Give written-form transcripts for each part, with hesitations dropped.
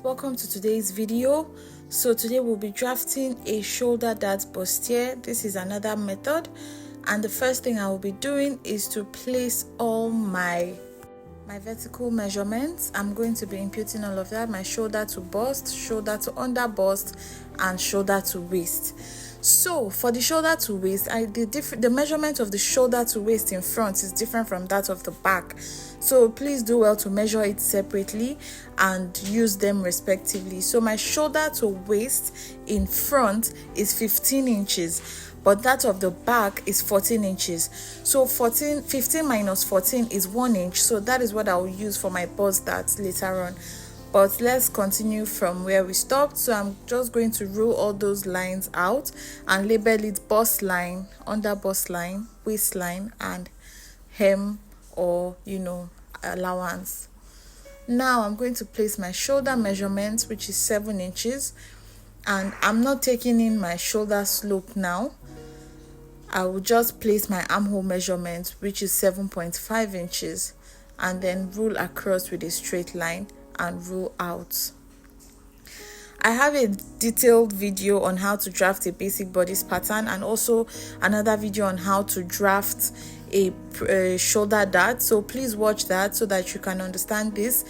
welcome to today's video. So today we'll be drafting a shoulder dart bustier. This is another method, and the first thing I will be doing is to place all my vertical measurements. I'm going to be imputing all of that: my shoulder to bust, shoulder to under bust, and shoulder to waist. So for the shoulder to waist, the measurement of the shoulder to waist in front is different from that of the back. So please do well to measure it separately and use them respectively. So my shoulder to waist in front is 15 inches, but that of the back is 14 inches. So 15 minus 14 is 1 inch. So that is what I will use for my bust darts later on. But let's continue from where we stopped. So I'm just going to rule all those lines out and label it bust line, under bust line, waistline, and hem or allowance. Now I'm going to place my shoulder measurement, which is 7 inches, and I'm not taking in my shoulder slope now. I will just place my armhole measurement, which is 7.5 inches, and then rule across with a straight line and rule out. I have a detailed video on how to draft a basic bodice pattern, and also another video on how to draft a shoulder dart. So please watch that so that you can understand this.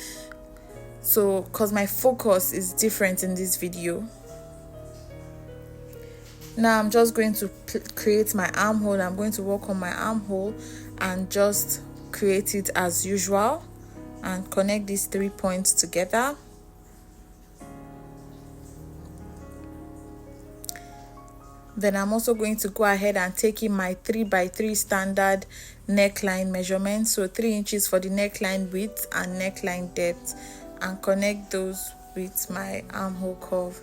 So because my focus is different in this video. Now I'm just going to create my armhole. I'm going to work on my armhole and just create it as usual and connect these 3 points together. Then I'm also going to go ahead and take in my 3x3 standard neckline measurement, so 3 inches for the neckline width and neckline depth, and connect those with my armhole curve.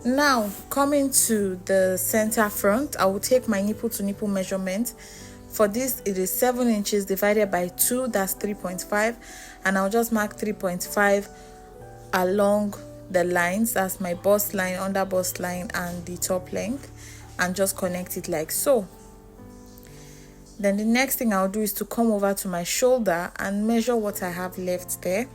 Now coming to the center front, I will take my nipple to nipple measurement. For this, it is 7 inches divided by 2, that's 3.5, and I'll just mark 3.5 along the lines. That's my bust line, under bust line, and the top length, and just connect it like so. Then the next thing I'll do is to come over to my shoulder and measure what I have left there.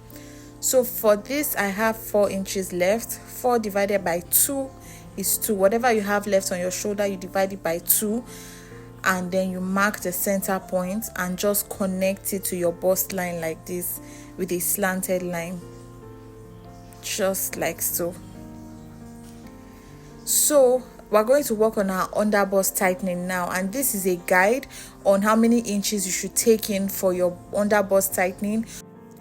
So for this, I have 4 inches left. 4 divided by 2 is 2. Whatever you have left on your shoulder, you divide it by 2, and then you mark the center point and just connect it to your bust line like this with a slanted line, just like so. So we're going to work on our under bust tightening now, and this is a guide on how many inches you should take in for your under bust tightening.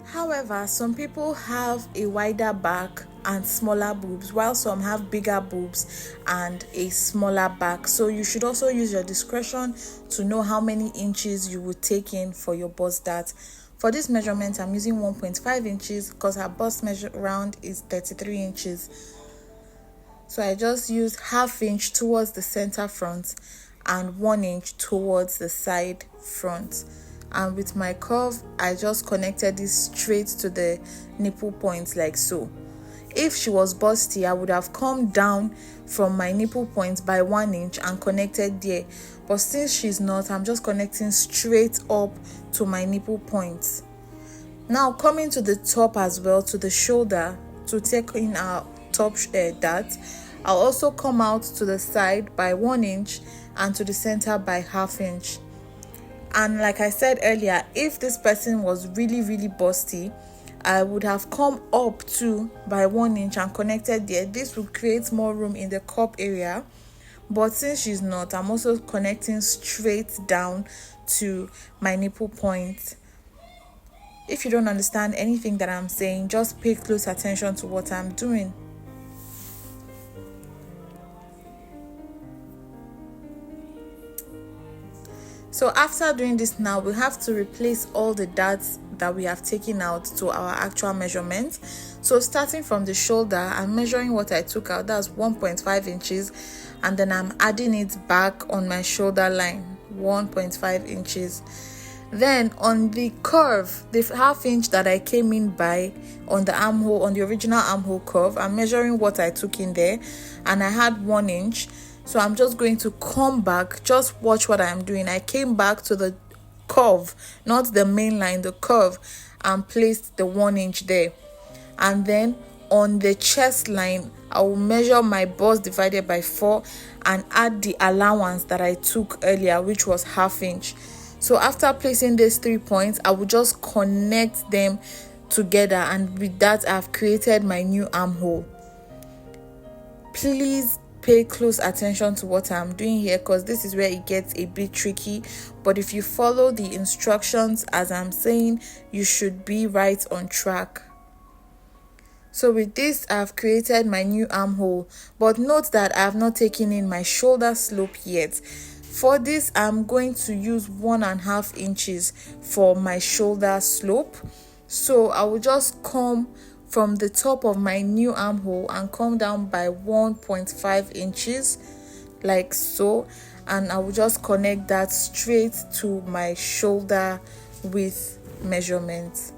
However, some people have a wider back and smaller boobs, while some have bigger boobs and a smaller back. So you should also use your discretion to know how many inches you would take in for your bust dart. For this measurement, I'm using 1.5 inches because our bust measure round is 33 inches. So I just use ½ inch towards the center front and 1 inch towards the side front. And with my curve, I just connected this straight to the nipple points like so. If she was busty, I would have come down from my nipple point by 1 inch and connected there. But since she's not, I'm just connecting straight up to my nipple points. Now coming to the top as well, to the shoulder, to take in our top dart, I'll also come out to the side by 1 inch and to the center by ½ inch. And like I said earlier, if this person was really busty, I would have come up too by 1 inch and connected there. This would create more room in the cup area. But since she's not, I'm also connecting straight down to my nipple point. If you don't understand anything that I'm saying, just pay close attention to what I'm doing. So after doing this now, we have to replace all the darts that we have taken out to our actual measurement. So starting from the shoulder, I'm measuring what I took out, that's 1.5 inches, and then I'm adding it back on my shoulder line, 1.5 inches. Then on the curve, the ½ inch that I came in by on the armhole, on the original armhole curve, I'm measuring what I took in there, and I had 1 inch. So I'm just going to come back. Just watch what I'm doing. I came back to the curve, not the main line, the curve, and placed the 1 inch there. And then on the chest line, I will measure my bust divided by 4 and add the allowance that I took earlier, which was 1/2 inch. So after placing these 3 points, I will just connect them together, and with that I've created my new armhole. Please pay close attention to what I'm doing here, because this is where it gets a bit tricky, but if you follow the instructions as I'm saying, you should be right on track. So with this, I've created my new armhole, but note that I have not taken in my shoulder slope yet. For this, I'm going to use 1.5 inches for my shoulder slope. So I will just come from the top of my new armhole and come down by 1.5 inches like so, and I will just connect that straight to my shoulder width measurement.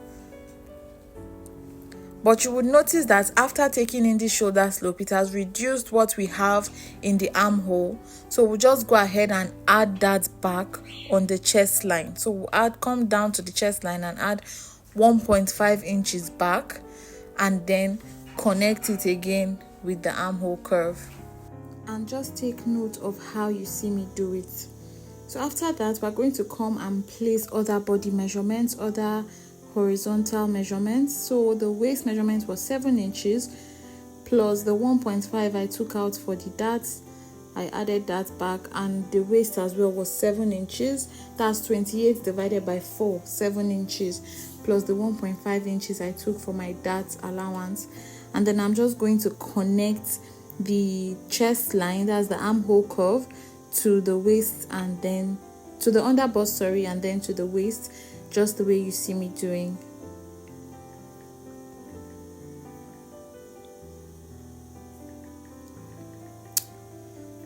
But you would notice that after taking in the shoulder slope, it has reduced what we have in the armhole. So we'll just go ahead and add that back on the chest line. So we'll come down to the chest line and add 1.5 inches back, and then connect it again with the armhole curve. And just take note of how you see me do it. So after that, we're going to come and place other body measurements, other horizontal measurements. So the waist measurement was 7 inches plus the 1.5 I took out for the darts. I added that back, and the waist as well was 7 inches. That's 28 divided by 4, 7 inches plus the 1.5 inches I took for my dart allowance. And then I'm just going to connect the chest line, that's the armhole curve, to the waist, and then to the under bust, and then to the waist, just the way you see me doing.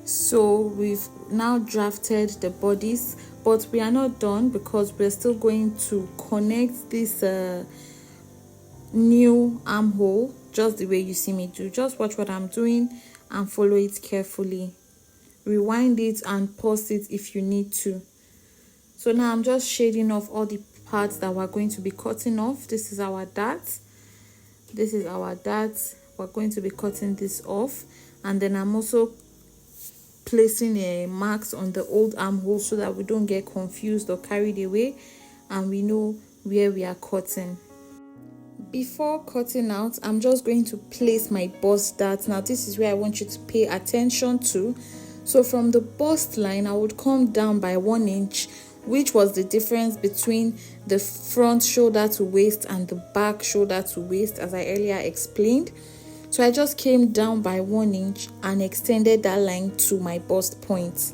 So we've now drafted the bodice, but we are not done, because we're still going to connect this new armhole just the way you see me do. Just watch what I'm doing and follow it carefully. Rewind it and pause it if you need to. So now I'm just shading off all the parts that we're going to be cutting off. This is our dart. This is our dart. We're going to be cutting this off, and then I'm also placing a marks on the old armhole so that we don't get confused or carried away, and we know where we are cutting. Before cutting out, I'm just going to place my bust dart. Now this is where I want you to pay attention to. So from the bust line, I would come down by 1 inch, which was the difference between the front shoulder to waist and the back shoulder to waist, as I earlier explained. So I just came down by 1 inch and extended that line to my bust point.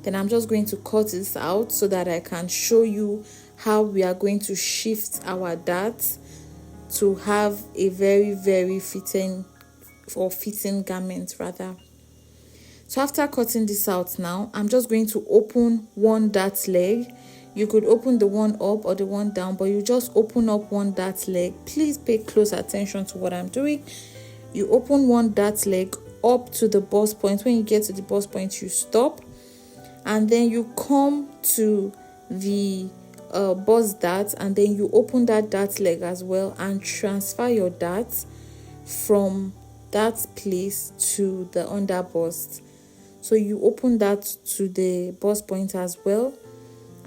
Then I'm just going to cut this out so that I can show you how we are going to shift our darts to have a very fitting garment rather. So after cutting this out now, I'm just going to open one dart leg. You could open the one up or the one down, but you just open up one dart leg. Please pay close attention to what I'm doing. You open one dart leg up to the bust point. When you get to the bust point, you stop, and then you come to the bust dart, and then you open that dart leg as well and transfer your darts from that place to the under bust. So you open that to the bust point as well,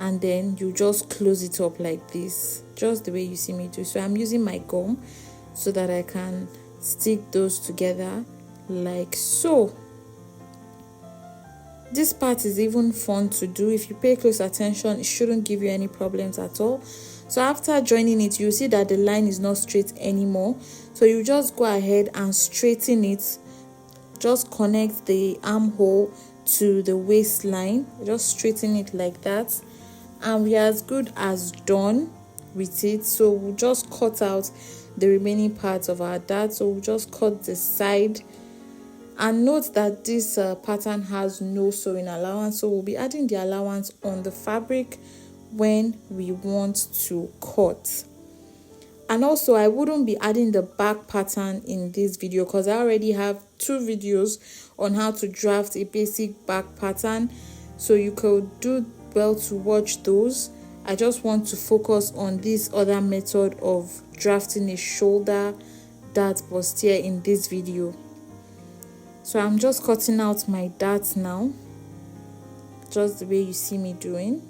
and then you just close it up like this, just the way you see me do. So I'm using my gum so that I can stick those together like so. This part is even fun to do. If you pay close attention, it shouldn't give you any problems at all. So after joining it, you see that the line is not straight anymore. So you just go ahead and straighten it. Just connect the armhole to the waistline. Just straighten it like that, and we are as good as done with it. So we'll just cut out the remaining parts of our dart. So we'll just cut the side, and note that this pattern has no sewing allowance, so we'll be adding the allowance on the fabric when we want to cut. And also, I wouldn't be adding the back pattern in this video because I already have 2 videos on how to draft a basic back pattern, so you could do well to watch those. I just want to focus on this other method of drafting a shoulder dart bustier in this video. So I'm just cutting out my darts now, just the way you see me doing.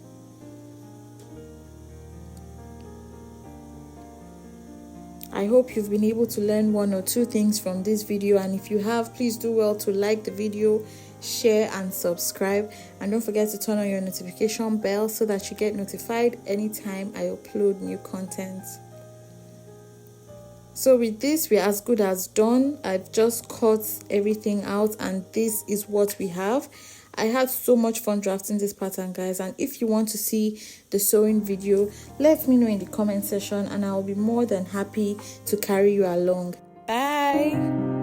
I hope you've been able to learn 1 or 2 things from this video, and if you have, please do well to like the video, share and subscribe, and don't forget to turn on your notification bell so that you get notified anytime I upload new content. So with this, we're as good as done. I've just cut everything out and this is what we have. I had so much fun drafting this pattern, guys, and if you want to see the sewing video, let me know in the comment section and I'll be more than happy to carry you along. Bye.